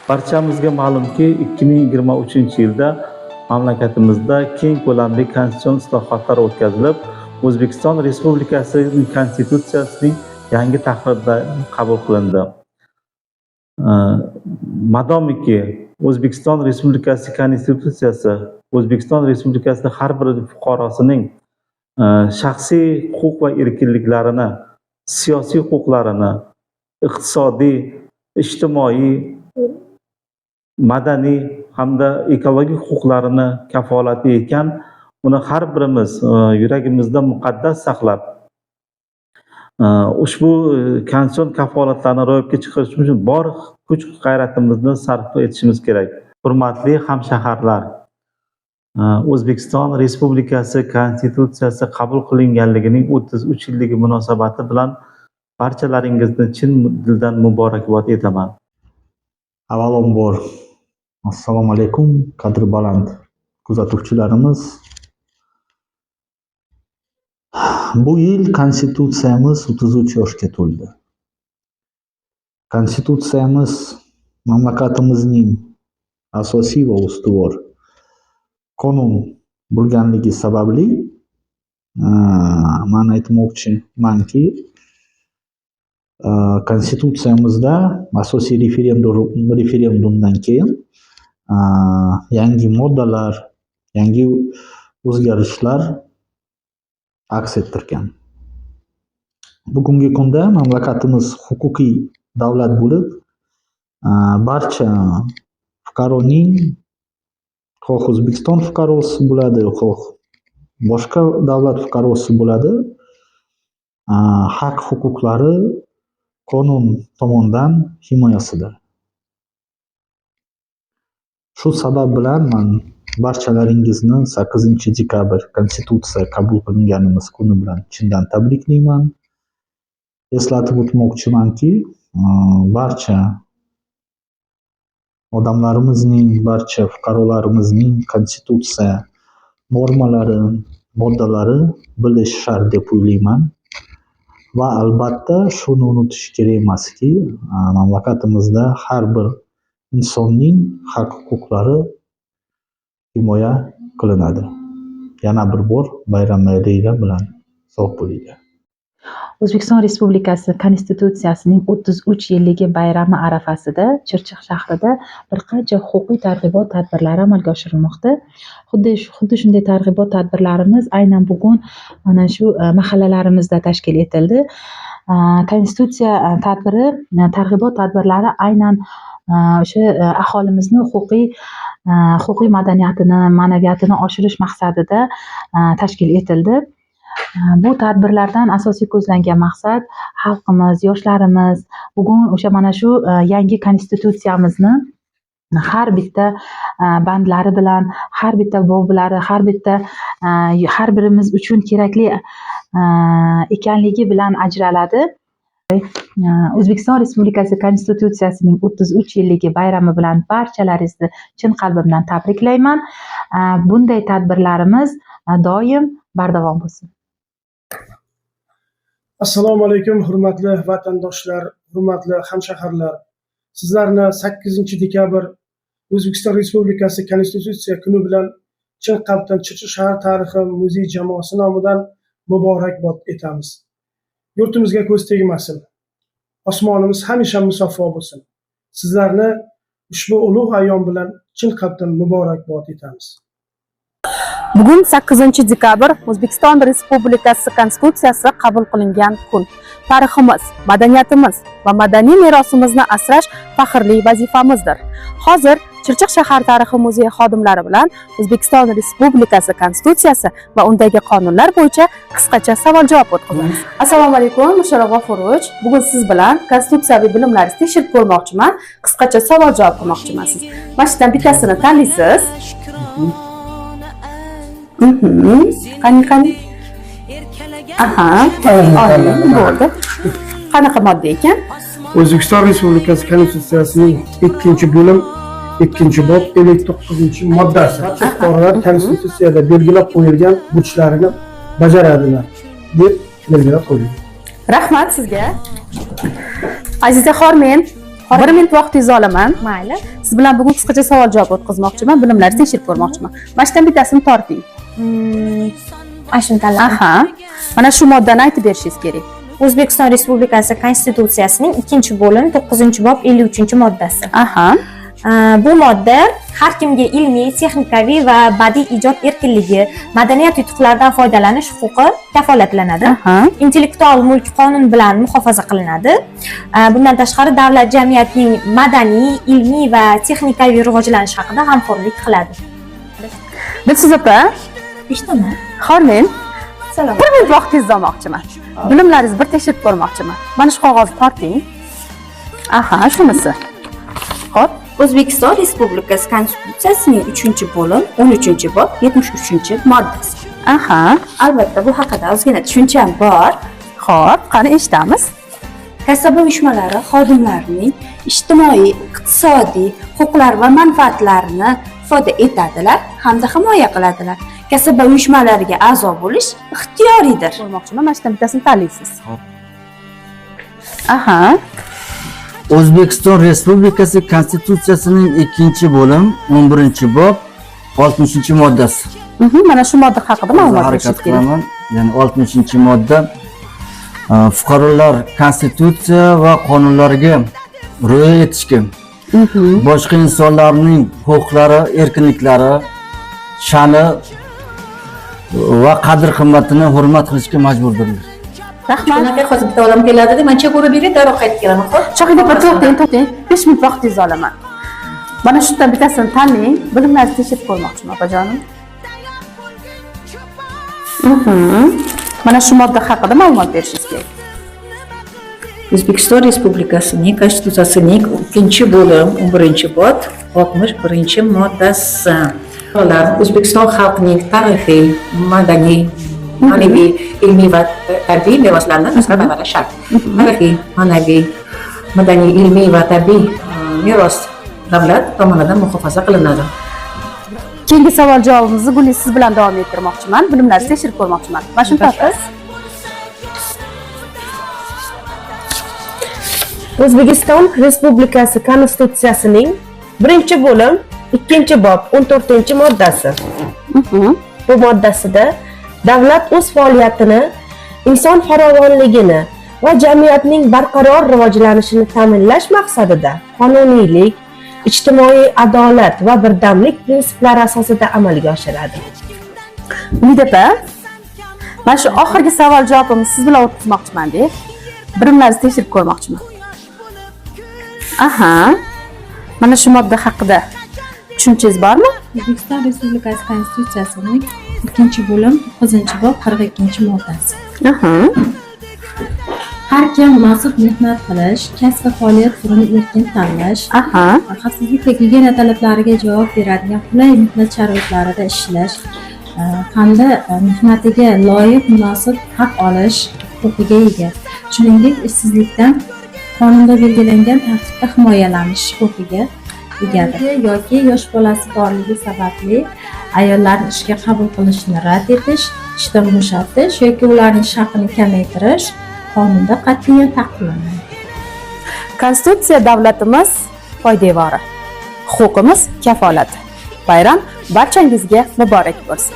Barchamizga ma'lumki, 2023-yilda mamlakatimizda keng ko'lamli konstitutsion islohotlar o'tkazilib, O'zbekiston Respublikasi Konstitutsiyasining yangi tahriri qabul qilindi. Madomiki O'zbekiston Respublikasi Konstitutsiyasi O'zbekiston Respublikasida har bir fuqarosining shaxsiy huquq va erkinliklarini, siyosiy huquqlarini, iqtisodiy, ijtimoiy, madaniy hamda ekologik huquqlarini kafolati ekan, uni har birimiz yuragimizda muqaddas saqlab, ushbu konstitutsion kafolatlarni ro'yobga chiqarish uchun bor kuch-g'ayratimizni sarf etishimiz kerak. Hurmatli hamshaharlar, O'zbekiston Respublikasi Konstitutsiyasi qabul qilinganligining 33 yilligi munosabati bilan barchalaringizni chin dildan muborakbod etaman. Avvalambor assalomu alaykum qadr baland kuzatuvchilarimiz. Bu yil konstitutsiyamiz 33 yoshga to'ldi. Konstitutsiyamiz mamlakatimizning asosiy va ustuvor qonun bo'lganligi sababli men aytmoqchimanki, konstitutsiyamizda asosiy referendumdan keyin yangi moddalar, yangi o'zgarishlar aks ettirgan. Bugungi kunda mamlakatimiz huquqiy davlat bo'lib, barcha fuqaroning, xoh O'zbekiston fuqarosi bo'ladi, xoh boshqa davlat fuqarosi bo'ladi, haq-huquqlari qonun tomonidan himoyasida. Shu sabab bilan men barchalaringizni 8-dekabr konstitutsiya qabul qilinganimiz kuni bilan chindan tabriklayman. Eslatib o'tmoqchimanki, barcha odamlarimizning, barcha fuqarolarimizning konstitutsiya normalari, moddalari bilish shart deb o'ylayman. Va albatta shuni unutish kerak emaski, mamlakatimizda har bir insonning haq-huquqlari himoya qilinadi. Yana bir bor bayram bilan sog' bo'linglar. O'zbekiston Respublikasi Konstitutsiyasining 33 yilligi bayrami arafasida Chirchiq shahrida bir qancha huquqiy targ'ibot tadbirlari amalga oshirilmoqda. Xuddi shunday targ'ibot tadbirlarimiz aynan bugun mana shu mahallalarimizda tashkil etildi. Konstitutsiya targ'ibot tadbirlari aynan o'sha aholimizni huquqiy madaniyatini, ma'naviyatini oshirish maqsadida tashkil etildi. Bu tadbirlardan asosiy ko'zlangan maqsad xalqimiz, yoshlarimiz bugun o'sha mana shu yangi konstitutsiyamizni har bitta bandlari bilan, har bitta boblari, har birimiz uchun kerakli ekanligi bilan ajraladi. O'zbekiston Respublikasi Konstitutsiyasining 33 yilligi bayrami bilan barchalaringizni chin qalbimdan tabriklayman. Bunday tadbirlarimiz doim bardavom bo'lsin. Assalomu alaykum hurmatli vatandoshlar, hurmatli hamshaharlar. Sizlarni 8-dekabr O'zbekiston Respublikasi Konstitutsiya kuni bilan chin qalbdan Chirchiq shahar tarixi muzey jamoasi nomidan muborakbod etamiz. Yurtimizga ko'z tegmasin. Osmonimiz hamisha musaffo bo'lsin. Sizlarni ushbu ulug' ayyom bilan chin qalbdan muborakbod etamiz. Bugun 8-dekabr O'zbekiston Respublikasi Konstitutsiyasi qabul qilingan kun. Tariximiz, madaniyatimiz va madaniy merosimizni asrash faxrli vazifamizdir. Hozir Chirchiq shahar tarixi muzeyi xodimlari bilan O'zbekiston Respublikasi Konstitutsiyasi va undagi qonunlar bo'yicha qisqacha savol-javob o'tkazamiz. Assalomu alaykum, Musharraf G'ofurovich. Bugun siz bilan konstitutsiyaviy bilimlaringizni tekshirib ko'rmoqchiman. Qisqacha savol-javob qilmoqchiman siz. Mana shudan bittasini tanlaysiz. Qani. Aha, bo'ldi. Qanaqa modda ekan? O'zbekiston Respublikasi Konstitutsiyasining 2-bo'lim 2-bob 59-moddasi. Fuqarolar Konstitutsiyada belgilab qo'yilgan burchlarini bajaradilar deb belgilab qo'yilgan. Rahmat sizga. Aziza Xormen, 1 minut vaqtingizni olaman. Mayli. Siz bilan bugun qisqacha savol javob o'tkazmoqchiman, bilimlaringizni tekshirib ko'rmoqchiman. Mana shu bittasini torting. Mana shuni tanlab. Aha. Mana shu moddani aytib berishingiz kerak. O'zbekiston Respublikasi Konstitutsiyasining 2-bo'lim 9-bob 53-moddasi. Aha. Bu modda har kimga ilmiy, texnikaviy va badiiy ijod erkinligi, madaniyat yutuqlaridan foydalanish huquqi kafolatlanadi. Aha. Intellektual mulk qonun bilan muhofaza qilinadi. Bundan tashqari davlat jamiyatning madaniy, ilmiy va texnikaviy rivojlanishi haqida g'amxo'rlik qiladi. Dilso'z opa, Eshitaman. Xormen, Salom. 1 minut vaqtingizni olmoqchiman. Bilimlaringizni bir tekshirib ko'rmoqchiman. Mana shu qog'ozni torting. Aha, shunisi. Xo'p. O'zbekiston Respublikasi Konstitutsiyasining 3-bo'lim 13-bob 73-moddasi. Aha. Albatta bu haqida ozgina tushuncham bor. Xo'p, qani eshitamiz. Kasaba uyushmalari xodimlarining ijtimoiy, iqtisodiy huquqlar va manfaatlarini ifoda etadilar hamda himoya qiladilar. Kasaba uyushmalariga a'zo bo'lish ixtiyoriydir. Ko'rmoqchiman, mana shundan bittasini tanlaysiz. Aha. O'zbekiston Respublikasi Konstitutsiyasining 2-bo'lim 11-bob 60-moddasi. Mana shu modda haqida ma'lumot Harakat berishingiz kerak. qilaman. Ya'ni 60-modda fuqarolar konstitutsiya va qonunlariga rioya etishga, boshqa insonlarning huquqlari, erkinliklari, sha'ni va qadr-qimmatini hurmat qilishga majburdirlar. Rahmat. Shunaqa hozir bitta odam keladi, mencha ko'rib bering, darrov qaytib kelaman. Shohida opa, to'xtang. 5 minut vaqtingizni olaman. Mana shundan bittasini tanlang, bilimlaringizni tekshirib ko'rmoqchiman, opajonim. Mana shu modda haqida ma'lumot berishingiz kerak. O'zbekiston Respublikasining Konstitutsiyasining 2-bo'lim 11-bob 61-moddasi. O'zbekiston xalqining tarixiy, madaniy, ma'naviy, ilmiy va tabiiy meroslarini tasvirlash shart. Tarixiy, ma'naviy, madaniy, ilmiy va tabiiy meros davlat tomonidan muhofaza qilinadi. Keyingi savol javobimizni Guli siz bilan davom ettirmoqchiman. Bilimlaringizni tekshirib ko'rmoqchiman. Mana shuni topasiz. O'zbekiston Respublikasi Konstitutsiyasining 1-bo'lim 2-bob 14-moddasi. Bu moddasida davlat o'z faoliyatini inson farovonligini va jamiyatning barqaror rivojlanishini ta'minlash maqsadida qonuniylik, ijtimoiy adolat va birdamlik prinsiplari asosida amalga oshiradi. Umid opa, mana shu oxirgi savol javobimni siz bilan o'tkazmoqchiman-da. Bilimlaringizni tekshirib ko'rmoqchiman. Aha. Mana shu modda haqida tushunchangiz bormi? O'zbekiston Respublikasi Konstitutsiyasining 2-bo'lim 9-bob 42-moddasi. Aha. Har kim munosib mehnat qilish, kasb va faoliyat turini erkin tanlash, Aha. xavfsizlik va gigiyena talablariga javob beradigan qulay mehnat sharoitlarida ishlash hamda mehnatiga loyiq munosib haq olish huquqiga ega. Shuningdek, ishsizlikdan qonunda belgilangan tartibda himoyalanish huquqiga egadir. Yoki yosh bolasi borligi sababli ayollarni ishga qabul qilishni rad etish, ishdan bo'shatish yoki ularning haqini kamaytirish qonunda qat'iyan taqiqlanadi. Konstitutsiya davlatimiz poydevori, huquqimiz kafolati. Bayram barchangizga muborak bo'lsin.